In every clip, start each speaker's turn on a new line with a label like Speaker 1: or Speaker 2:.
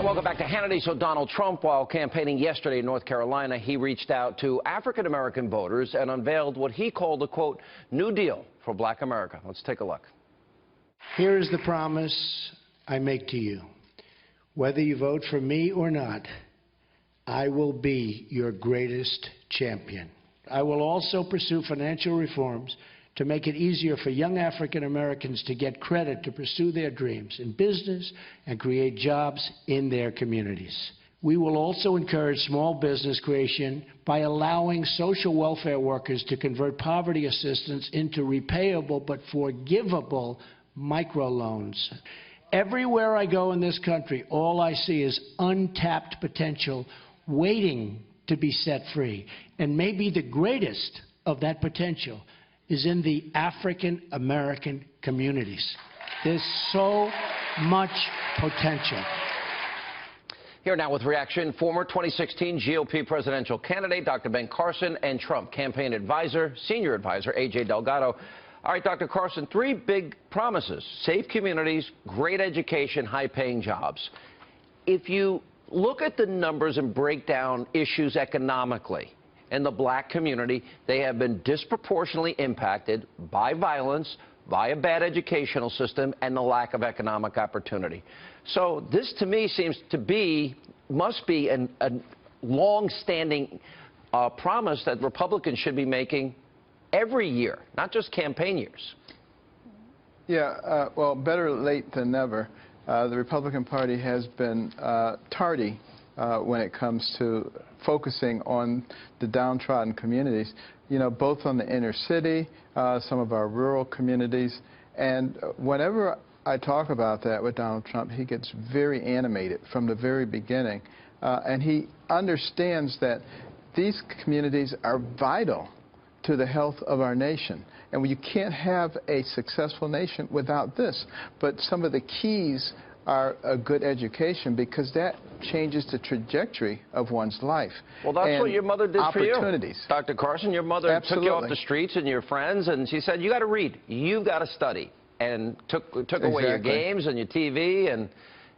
Speaker 1: And welcome back to Hannity. So Donald Trump, while campaigning yesterday in North Carolina, he reached out to African-American voters and unveiled what he called a, quote, New Deal for Black America. Let's take a look.
Speaker 2: Here is the promise I make to you. Whether you vote for me or not, I will be your greatest champion. I will also pursue financial reforms to make it easier for young African Americans to get credit to pursue their dreams in business and create jobs in their communities. We will also encourage small business creation by allowing social welfare workers to convert poverty assistance into repayable but forgivable microloans. Everywhere I go in this country, all I see is untapped potential waiting to be set free. And maybe the greatest of that potential is in the African American communities. There's so much potential.
Speaker 1: Here now with reaction, former 2016 GOP presidential candidate Dr. Ben Carson and Trump campaign advisor, senior advisor A.J. Delgado. All right, Dr. Carson, three big promises: safe communities, great education, high-paying jobs. If you look at the numbers and break down issues economically in the black community, they have been disproportionately impacted by violence, by a bad educational system, and the lack of economic opportunity. So this, to me, seems to be, must be a long-standing promise that Republicans should be making every year, not just campaign years.
Speaker 3: Yeah, well, better late than never. The Republican Party has been tardy when it comes to focusing on the downtrodden communities, you know, both on the inner city, some of our rural communities. And whenever I talk about that with Donald Trump, he gets very animated from the very beginning. And he understands that these communities are vital to the health of our nation. And you can't have a successful nation without this. But some of the keys are a good education, because that changes the trajectory of one's life.
Speaker 1: Well, that's what your mother did for you.
Speaker 3: Opportunities.
Speaker 1: Dr. Carson, your mother
Speaker 3: Absolutely.
Speaker 1: took you off the streets and your friends, and she said, you got to read, you've got to study, and took away your games and your TV, and,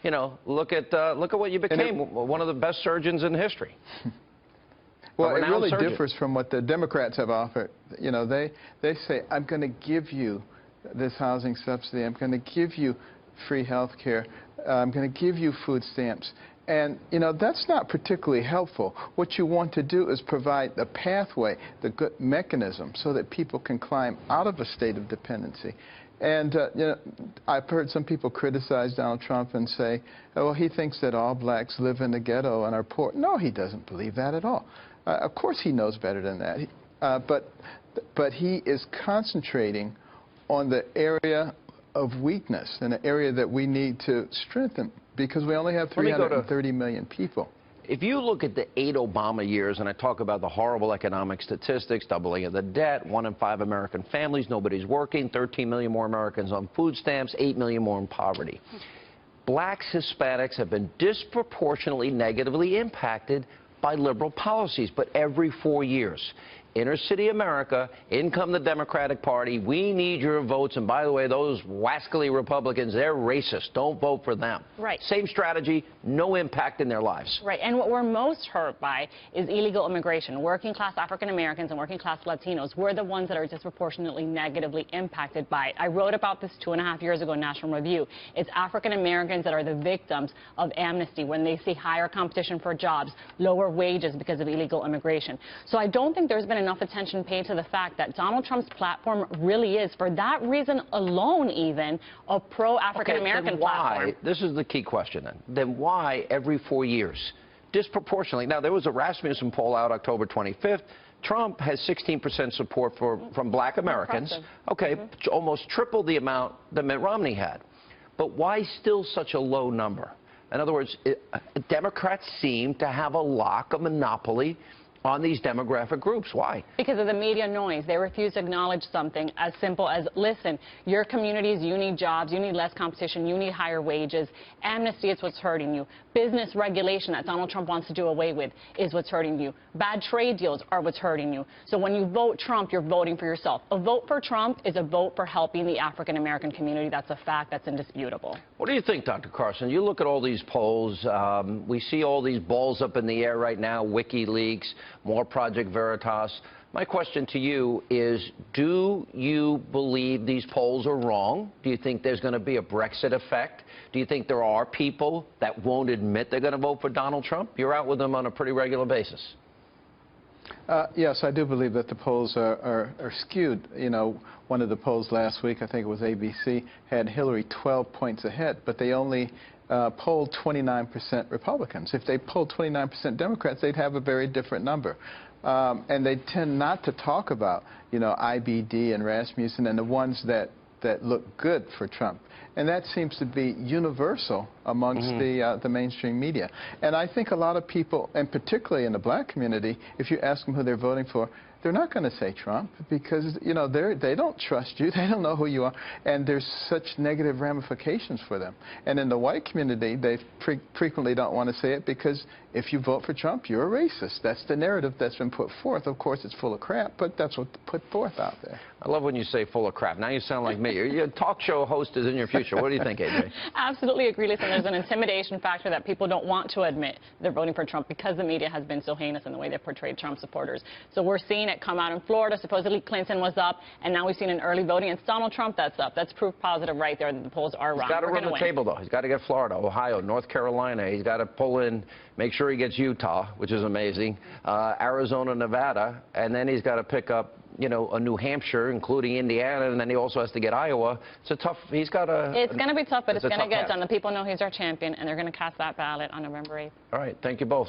Speaker 1: you know, look at what you became, one of the best surgeons in history.
Speaker 3: Well, it really differs from what the Democrats have offered. You know, they say, I'm going to give you this housing subsidy, I'm going to give you free health care, I'm going to give you food stamps. And, you know, that's not particularly helpful. What you want to do is provide the pathway, the good mechanism, so that people can climb out of a state of dependency. And, you know, I've heard some people criticize Donald Trump and say, oh, well, he thinks that all blacks live in the ghetto and are poor. No, he doesn't believe that at all. Of course he knows better than that. But he is concentrating on the area of weakness, an area that we need to strengthen, because we only have 330 million people.
Speaker 1: If you look at the 8 Obama years, and I talk about the horrible economic statistics, doubling of the debt, 1 in 5 American families, nobody's working, 13 million more Americans on food stamps, 8 million more in poverty. Blacks, Hispanics have been disproportionately negatively impacted by liberal policies, but every 4 years. Inner city America, in come the Democratic Party, we need your votes, and by the way, those wascally Republicans, they're racist, don't vote for them.
Speaker 4: Right.
Speaker 1: Same strategy, no impact in their lives.
Speaker 4: Right, and what we're most hurt by is illegal immigration. Working class African Americans and working class Latinos, we're the ones that are disproportionately negatively impacted by it. I wrote about this 2.5 years ago in National Review. It's African Americans that are the victims of amnesty when they see higher competition for jobs, lower wages because of illegal immigration. So I don't think there's been enough attention paid to the fact that Donald Trump's platform really is, for that reason alone even, a pro-African American platform.
Speaker 1: This is the key question then why every 4 years? Disproportionately. Now, there was a Rasmussen poll out October 25th. Trump has 16% support from black Americans. Okay, almost triple the amount that Mitt Romney had. But why still such a low number? In other words, Democrats seem to have a lock, a monopoly on these demographic groups. Why?
Speaker 4: Because of the media noise. They refuse to acknowledge something as simple as, listen, your communities, you need jobs, you need less competition, you need higher wages. Amnesty is what's hurting you. Business regulation that Donald Trump wants to do away with is what's hurting you. Bad trade deals are what's hurting you. So when you vote Trump, you're voting for yourself. A vote for Trump is a vote for helping the African-American community. That's a fact. That's indisputable.
Speaker 1: What do you think, Dr. Carson? You look at all these polls. We see all these balls up in the air right now, WikiLeaks, more Project Veritas. My question to you is, do you believe these polls are wrong? Do you think there's going to be a Brexit effect? Do you think there are people that won't admit they're going to vote for Donald Trump? You're out with them on a pretty regular basis.
Speaker 3: Yes, I do believe that the polls are skewed. You know, one of the polls last week, I think it was ABC, had Hillary 12 points ahead, but they only polled 29% Republicans. If they polled 29% Democrats, they'd have a very different number. And they tend not to talk about, you know, IBD and Rasmussen and the ones that look good for Trump. And that seems to be universal amongst the mainstream media. And I think a lot of people, and particularly in the black community, if you ask them who they're voting for, they're not going to say Trump because, you know, they don't trust you. They don't know who you are. And there's such negative ramifications for them. And in the white community, they frequently don't want to say it because if you vote for Trump, you're a racist. That's the narrative that's been put forth. Of course, it's full of crap, but that's what's put forth out there.
Speaker 1: I love when you say full of crap. Now you sound like me. Your talk show host is in your future. What do you think, A.J.?
Speaker 4: Absolutely agree. Listen, there's an intimidation factor that people don't want to admit they're voting for Trump because the media has been so heinous in the way they've portrayed Trump supporters. So we're seeing it come out in Florida. Supposedly Clinton was up, and now we've seen in early voting it's Donald Trump that's up. That's proof positive right there that the polls are wrong.
Speaker 1: He's got to run the table, though. He's got to get Florida, Ohio, North Carolina. He's got to pull in, make sure he gets Utah, which is amazing, Arizona, Nevada, and then he's got to pick up, you know, a New Hampshire, including Indiana, and then he also has to get Iowa. It's a tough, he's got a...
Speaker 4: It's going to be tough, but it's going to get
Speaker 1: task.
Speaker 4: done. The people know he's our champion, and they're going to cast that ballot on November 8th.
Speaker 1: All right. Thank you both.